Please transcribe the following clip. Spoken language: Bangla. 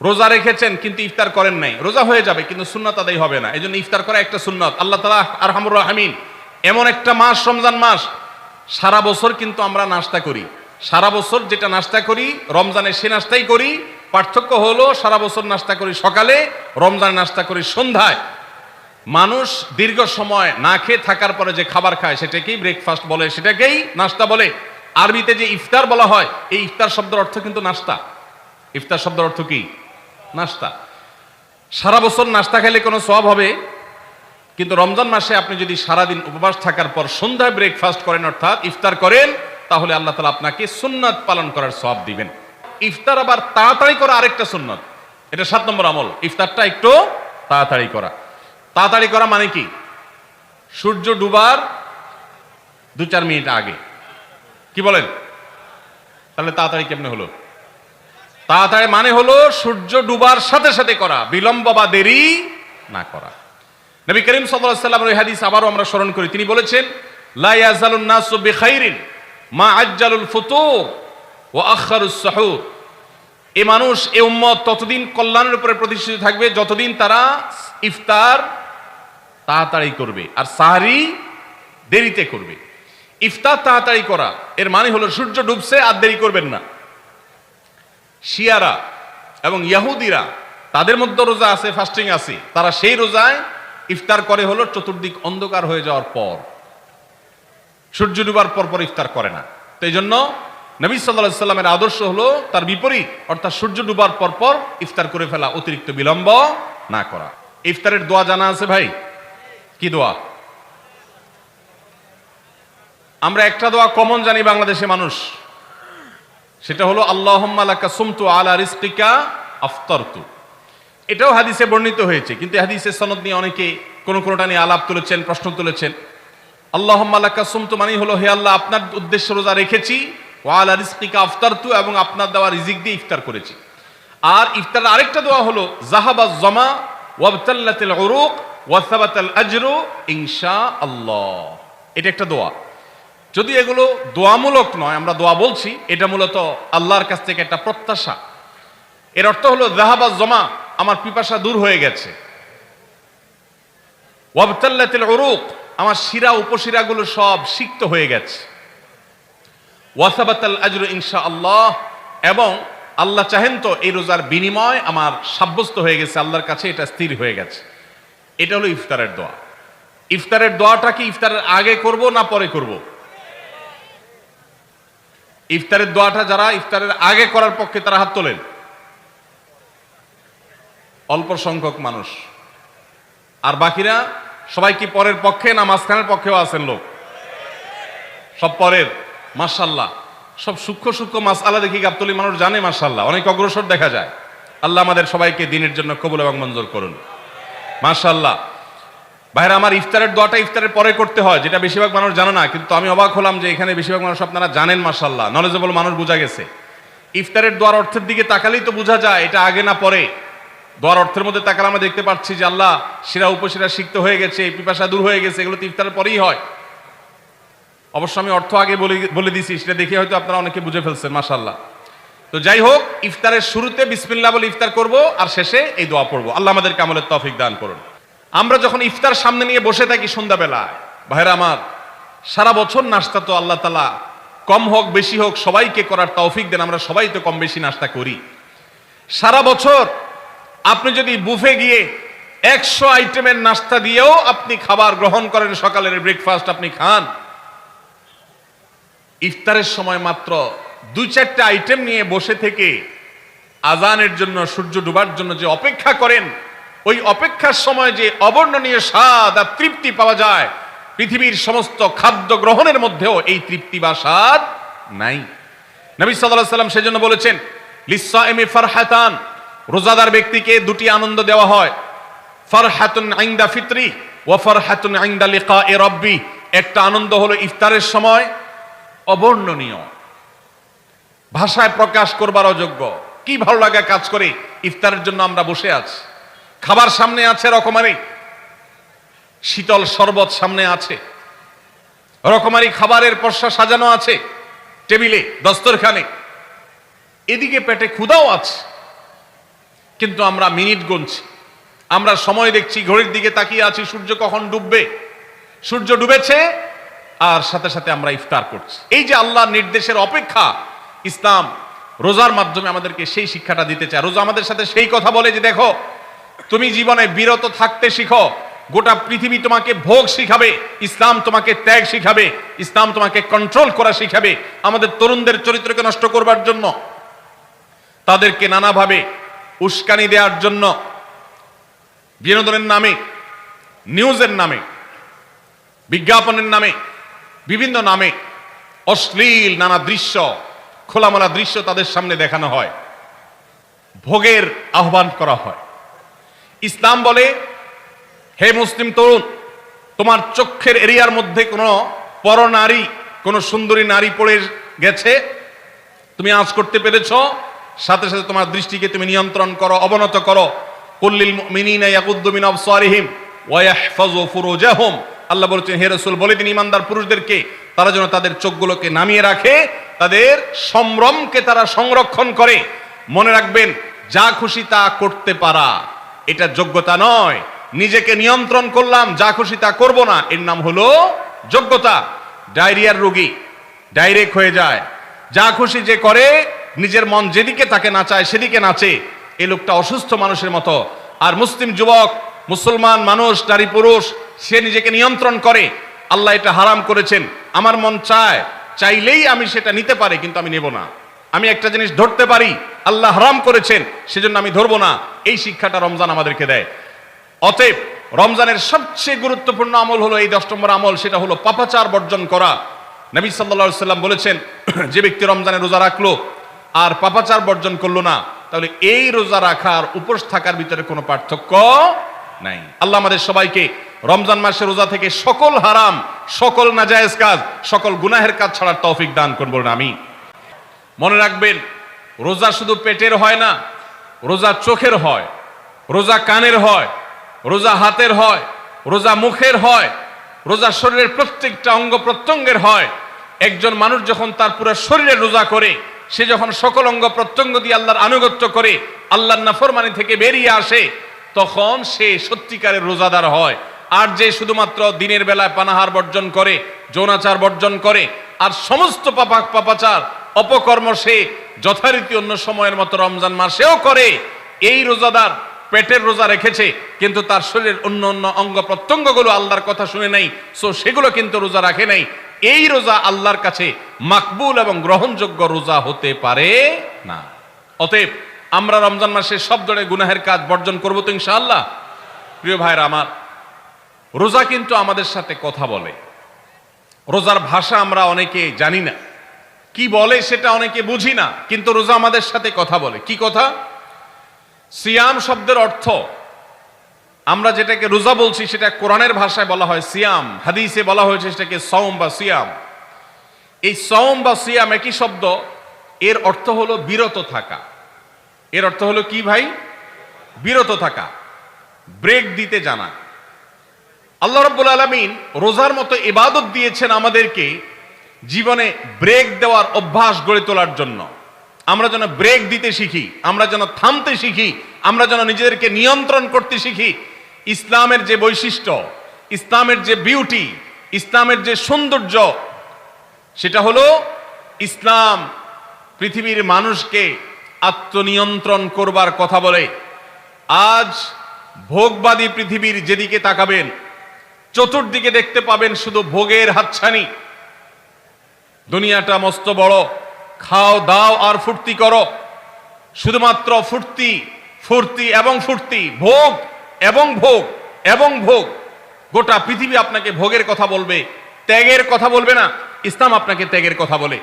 রোজা রেখেছেন কিন্তু ইফতার করেন নাই, রোজা হয়ে যাবে কিন্তু সুন্নাত আদায় হবে না, এজন্য ইফতার করা একটা সুন্নাত। আল্লাহ তাআলা আরহামুর রাহিমিন, এমন একটা মাস রমজান মাস, সারা বছর কিন্তু আমরা নাস্তা করি, সারা বছর যেটা নাস্তা করি রমজানে সে নাস্তাই করি, পার্থক্য হলো সারা বছর নাস্তা করি সকালে, রমজানে নাস্তা করি সন্ধ্যায়। মানুষ দীর্ঘ সময় না খেয়ে থাকার পরে যে খাবার খায় সেটাকেই ব্রেকফাস্ট বলে, সেটাকেই নাস্তা বলে। আরবিতে যে ইফতার বলা হয়, এই ইফতার শব্দের অর্থ কিন্তু নাস্তা। ইফতার শব্দের অর্থ কি? নাস্তা। সারা বছর নাস্তা খেলে কোনো সওয়াব হবে, কিন্তু রমজান মাসে আপনি যদি সারাদিন উপবাস থাকার পর সন্ধ্যায় ব্রেকফাস্ট করেন অর্থাৎ ইফতার করেন, তাহলে আল্লাহ তাআলা আপনাকে সুন্নাত পালন করার সওয়াব দিবেন। ইফতার আবার তাড়াতাড়ি করা আরেকটা সুন্নাত, এটা 7 নম্বর আমল। ইফতারটা একটু তাড়াতাড়ি করা। তাড়াতাড়ি করা মানে কি? সূর্য ডুবার 2-4 মিনিট আগে। কি বলেন? তাহলে তাড়াতাড়ি কেমনে হলো? তাড়াতাড়ি মানে হলো সূর্য ডুবার সাথে সাথে করা, বিলম্ব বা দেরি না করা। নবী করিম সাল্লাল্লাহু আলাইহি ওয়াসাল্লামের ওই হাদিস আবারও আমরা স্মরণ করি, তিনি বলেছেন, লা ইয়াজালুন নাসু বিখাইরিন মা আজ্জালুল ফুতুর ওয়া আখারুস সাহুর। এই মানুষ, এই উম্মত ততদিন কল্যাণের উপরে প্রতিষ্ঠিত থাকবে যতদিন তারা ইফতার তাড়াতাড়ি করবে আর সাহরি দেরিতে করবে। ইফতার তাড়াতাড়ি করা এর মানে হলো সূর্য ডুবছে আর দেরি করবেন না। শিয়ারা এবং ইহুদিরা, তাদের মধ্যে রোজা আছে, ফাস্টিং আছে, তারা সেই রোজায় ইফতার করে হলো চতুর্দিক অন্ধকার হয়ে যাওয়ার পর, সূর্য ডুবার পর পর ইফতার করে না। তো এই জন্য নবী সাল্লাল্লাহু আলাইহি সাল্লামের আদর্শ হলো তার বিপরীত, অর্থাৎ সূর্য ডুবার পর পর ইফতার করে ফেলা, অতিরিক্ত বিলম্ব না করা। ইফতারের দোয়া জানা আছে ভাই? কি দোয়া? আমরা একটা দোয়া কমন জানি বাংলাদেশে মানুষ, সেটা হলো আল্লাহুম্মা লাকা সুমতু আলা রিজকিকা আফতারতু। এটাও হাদিসে বর্ণিত হয়েছে, কিন্তু হাদিসের সনদ নিয়ে অনেকে কোনটা নিয়ে আলাপ তুলেছেন, প্রশ্ন তুলেছেন। আল্লাহুম্মা লাকা সুমতু মানে হলো, হে আল্লাহ, আপনার উদ্দেশ্যে রোজা রেখেছি, ওয়া আলা রিজকিকা আফতারতু, এবং আপনার দেওয়া রিজিক দিয়ে ইফতার করেছি। আর ইফতারের আরেকটা দোয়া হলো যাহাবাজ জামা ওয়াবতাল্লাতিল উরুক ওয়া সাবাতাল আজরু ইনশাআল্লাহ। এটা একটা দোয়া। যদি এগুলো দোয়ামূলক নয়, আমরা দোয়া বলছি, এটা মূলত আল্লাহর কাছ থেকে একটা প্রত্যাশা। এর অর্থ হলো যাহাবাজ জামা, আমার পিপাসা দূর হয়ে গেছে, ওয়াবতাল্লাতিল উরুক, আমার শিরা উপশিরাগুলো সব সিক্ত হয়ে গেছে, ওয়া সাবাতাল আজরু ইনশাআল্লাহ, এবং আল্লাহ চাহেন তো এই রোজার বিনিময় আমার সাব্যস্ত হয়ে গেছে, আল্লাহর কাছে এটা স্থির হয়ে গেছে। এটা হলো ইফতারের দোয়া। ইফতারের দোয়াটা কি ইফতারের আগে করব না পরে করব? ইফতারের দোয়াটা যারা ইফতারের আগে করার পক্ষে তারা হাত তোলেন। অল্প সংখ্যক মানুষ, আর বাকিরা সবাই কি পরের পক্ষে না মাঝখানের পক্ষেও আছেন লোক? সব পরের। মাশাআল্লাহ, সব সূক্ষ্ম সূক্ষ্ম মাসআলা দেখি গাবতলী মানুষ জানে, মাশাআল্লাহ, অনেক অগ্রসর দেখা যায়। আল্লাহ আমাদের সবাইকে দিনের জন্য কবুল এবং মঞ্জুর করুন, মাশাআল্লাহ। ভাইরা আমার, ইফতারের দোয়াটা ইফতারের পরে করতে হয়, যেটা বেশিরভাগ মানুষ জানে না, কিন্তু আমি অবাক হলাম যে এখানে বেশিরভাগ মানুষ আপনারা জানেন, মাশাআল্লাহ, নলেজেবল মানুষ, বোঝা গেছে। ইফতারের দোয়ার অর্থের দিকে তাকালেই তো বোঝা যায় এটা আগে না পরে। দোয়ার অর্থের মধ্যে তাকালে আমরা দেখতে পাচ্ছি যে আল্লাহ শিরা উপশিরা সিক্ত হয়ে গেছে, পিপাসা দূর হয়ে গেছে, এগুলো তো ইফতারের পরেই হয়। অবশ্য আমি অর্থ আগে বলে দিছি, সেটা দেখে হয়তো আপনারা অনেকে বুঝে ফেলছেন, মাশাআল্লাহ। তো যাই হোক, ইফতারের শুরুতে বিসমিল্লাহ বলে ইফতার করব, আর শেষে এই দোয়া পড়বো। আল্লাহ আমাদেরকে আমলের তৌফিক দান করুন। আমরা যখন ইফতার সামনে নিয়ে বসে থাকি সন্ধ্যাবেলায়, ভাইরা আমার, সারা বছর নাস্তা তো আল্লাহ তাআলা কম হোক বেশি হোক সবাইকে করার তৌফিক দেন। আমরা সবাই তো কম বেশি নাস্তা করি সারা বছর। আপনি যদি বুফে গিয়ে 100 আইটেমের নাস্তা দিয়েও আপনি খাবার গ্রহণ করেন, সকালের ব্রেকফাস্ট আপনি খান, ইফতারের সময় মাত্র 2-4টা আইটেম নিয়ে বসে থেকে আজানের জন্য, সূর্য ডুবার জন্য যে অপেক্ষা করেন, ওই অপেক্ষার সময় যে অবর্ণনীয় স্বাদ আর তৃপ্তি পাওয়া যায়, পৃথিবীর সমস্ত খাদ্য গ্রহণের মধ্যেও এই তৃপ্তি বা স্বাদ নাই। নবী সাল্লাল্লাহু আলাইহি ওয়াসাল্লাম সেজন্য বলেছেন, লিসসাইমি ফারহাতান, রোজাদার ব্যক্তিকে দুটি আনন্দ দেওয়া হয়, ফারহাতুন ইনদা ফিতরি ওয়া ফারহাতুন ইনদা লিকাই রাব্বি। একটা আনন্দ হলো ইফতারের সময়, অবর্ণনীয়, ভাষায় প্রকাশ করবার অযোগ্য। কি ভালো লাগা কাজ করে ইফতারের জন্য আমরা বসে আছি, খাবার সামনে আছে, রকমারি শীতল শরবত সামনে আছে, রকমারি খাবারের পসরা সাজানো আছে টেবিলে, দস্তরখানে, এদিকে পেটে ক্ষুধাও আছে, কিন্তু আমরা মিনিট গুনছি, আমরা সময় দেখছি, ঘড়ির দিকে তাকিয়ে আছি সূর্য কখন ডুববে। সূর্য ডুবেছে আর সাথে সাথে আমরা ইফতার করছি। এই যে আল্লাহর নির্দেশের অপেক্ষা, ইসলাম রোজার মাধ্যমে আমাদেরকে সেই শিক্ষাটা দিতে চায়। রোজা আমাদের সাথে সেই কথা বলে যে দেখো, তুমি জীবনে বিরত থাকতে শিখো, গোটা পৃথিবী তোমাকে ভোগ শিখাবে, ইসলাম তোমাকে ত্যাগ শিখাবে, ইসলাম তোমাকে কন্ট্রোল করা শিখাবে। আমাদের তরুণদের চরিত্রকে নষ্ট করবার জন্য, তাদেরকে নানাভাবে উস্কানি দেওয়ার জন্য, বিনোদনের নামে, নিউজের নামে, বিজ্ঞাপনের নামে, বিভিন্ন নামে অশ্লীল নানা দৃশ্য, খোলামেলা দৃশ্য তাদের সামনে দেখানো হয়, ভোগের আহ্বান করা হয়। ইসলাম বলে, হে মুসলিম তরুণ, তোমার চোখের এরিয়ার মধ্যে কোনো পরনারী, কোনো সুন্দরী নারী পড়ে গেছে, তুমি আঁচ করতে পেরেছ, সাথে সাথে তোমার দৃষ্টিকে তুমি নিয়ন্ত্রণ করো, অবনত করো। কুল্লিল মুমিনিনা ইয়াগুদ্দু মিন আবসারিহিম ওয়া ইয়াহফাযু ফুরুজাহুম। আল্লাহ বলেছেন, হে রাসূল বলে দিন ঈমানদার পুরুষদেরকে তারা যেন তাদের চোখগুলোকে নামিয়ে রাখে, তাদের সম্ভ্রমকে তারা সংরক্ষণ করে। মনে রাখবেন, যা খুশি তা করতে পারা এটা যোগ্যতা নয়। নিজেকে নিয়ন্ত্রণ করলাম, যা খুশি তা করব না, এর নাম হলো যোগ্যতা। ডায়রিয়ার রোগী ডাইরেক্ট হয়ে যায়, যা খুশি যে করে, নিজের মন যেদিকে তাকে নাচায় সেদিকে নাচে, এই লোকটা অসুস্থ মানুষের মতো। আর মুসলিম যুবক, মুসলমান মানুষ, নারী পুরুষ, সে নিজেকে নিয়ন্ত্রণ করে। আল্লাহ এটা হারাম করেছেন, আমার মন চায়, চাইলেই আমি সেটা নিতে পারি, কিন্তু আমি নেব না। আমি একটা জিনিস ধরতে পারি, আল্লাহ হারাম করেছেন, সেজন্য আমি ধরবো না। এই শিক্ষাটা রমজান আমাদেরকে দেয়। অতএব রমজানের সবচেয়ে গুরুত্বপূর্ণ আমল হলো এই 10 নম্বর আমল, সেটা হলো পাপাচার বর্জন করা। নবী সাল্লাল্লাহু আলাইহি সাল্লাম বলেছেন, যে ব্যক্তি রমজানে রোজা রাখলো আর পাপাচার বর্জন করলো না, তাহলে এই রোজা রাখার উপোস থাকার ভিতরে কোনো পার্থক্য নাই। আল্লাহ আমাদের সবাইকে রমজান মাসে রোজা থেকে সকল হারাম, সকল নাজায়েজ কাজ, সকল গুনাহের কাজ ছাড়ার তৌফিক দান করুন, বলুন আমিন। মনে রাখবেন, রোজা শুধু পেটের হয় না, রোজা চোখের হয়, রোজা কানের হয়, রোজা হাতের হয়, রোজা মুখের হয়, রোজা শরীরের প্রত্যেকটা অঙ্গ প্রত্যঙ্গের হয়। একজন মানুষ যখন তার পুরো শরীরে রোজা করে, সে যখন সকল অঙ্গ প্রত্যঙ্গ দিয়ে আল্লাহর আনুগত্য করে, আল্লাহর নাফরমানি থেকে বেরিয়ে আসে, তখন সে সত্যিকারের রোজাদার হয়। আর যে শুধুমাত্র দিনের বেলায় পানাহার বর্জন করে, যৌনাচার বর্জন করে, আর সমস্ত পাপাচার অপকর্ম সে যথারীতি অন্য সময়ের মতো রমজান মাসেও করে, এই রোজাদার পেটের রোজা রেখেছে, কিন্তু তার শরীরের অন্য অন্য অঙ্গ প্রত্যঙ্গগুলো আল্লাহর কথা শুনে নাই, সো সেগুলো কিন্তু রোজা রাখে নাই। এই রোজা আল্লাহর কাছে মাকবুল এবং গ্রহণযোগ্য রোজা হতে পারে না। অতএব আমরা রমজান মাসে সব ধরনের গুনাহের কাজ বর্জন করবো তো ইনশাআল্লাহ। প্রিয় ভাইরা আমার, রোজা কিন্তু আমাদের সাথে কথা বলে। রোজার ভাষা আমরা অনেকে জানি না, কি বলে সেটা অনেকে বুঝি না, কিন্তু রোজা আমাদের সাথে কথা বলে। কি কথা? সিয়াম শব্দের অর্থ, আমরা যেটাকে রোজা বলছি সেটা কোরআনের ভাষায় বলা হয় সিয়াম, হাদিসে বলা হয়েছে সেটাকে সওম বা সিয়াম। এই সওম বা সিয়াম একই শব্দ, এর অর্থ হলো বিরত থাকা। এর অর্থ হলো কি ভাই? বিরত থাকা, ব্রেক দিতে জানা। আল্লাহ রাব্বুল আলামিন রোজার মতো ইবাদত দিয়েছেন আমাদেরকে জীবনে ব্রেক দেওয়ার অভ্যাস গড়ে তোলার জন্য। আমরা যেন ব্রেক দিতে শিখি, আমরা যেন থামতে শিখি, আমরা যেন নিজেদেরকে নিয়ন্ত্রণ করতে শিখি। ইসলামের যে বৈশিষ্ট্য, ইসলামের যে বিউটি, ইসলামের যে সৌন্দর্য, সেটা হলো ইসলাম পৃথিবীর মানুষকে আত্মনিয়ন্ত্রণ করবার কথা বলে। আজ ভোগবাদী পৃথিবীর যেদিকে তাকাবেন, চতুর্দিকে দেখতে পাবেন শুধু ভোগের হাতছানি। দুনিয়াটা মস্ত বড়, খাও দাও আর ফুর্তি করো, শুধুমাত্র ফুর্তি ফুর্তি এবং ফুর্তি, ভোগ এবং ভোগ এবং ভোগ। গোটা পৃথিবী আপনাকে ভোগের কথা বলবে, ত্যাগের কথা বলবে না। ইসলাম আপনাকে ত্যাগের কথা বলে।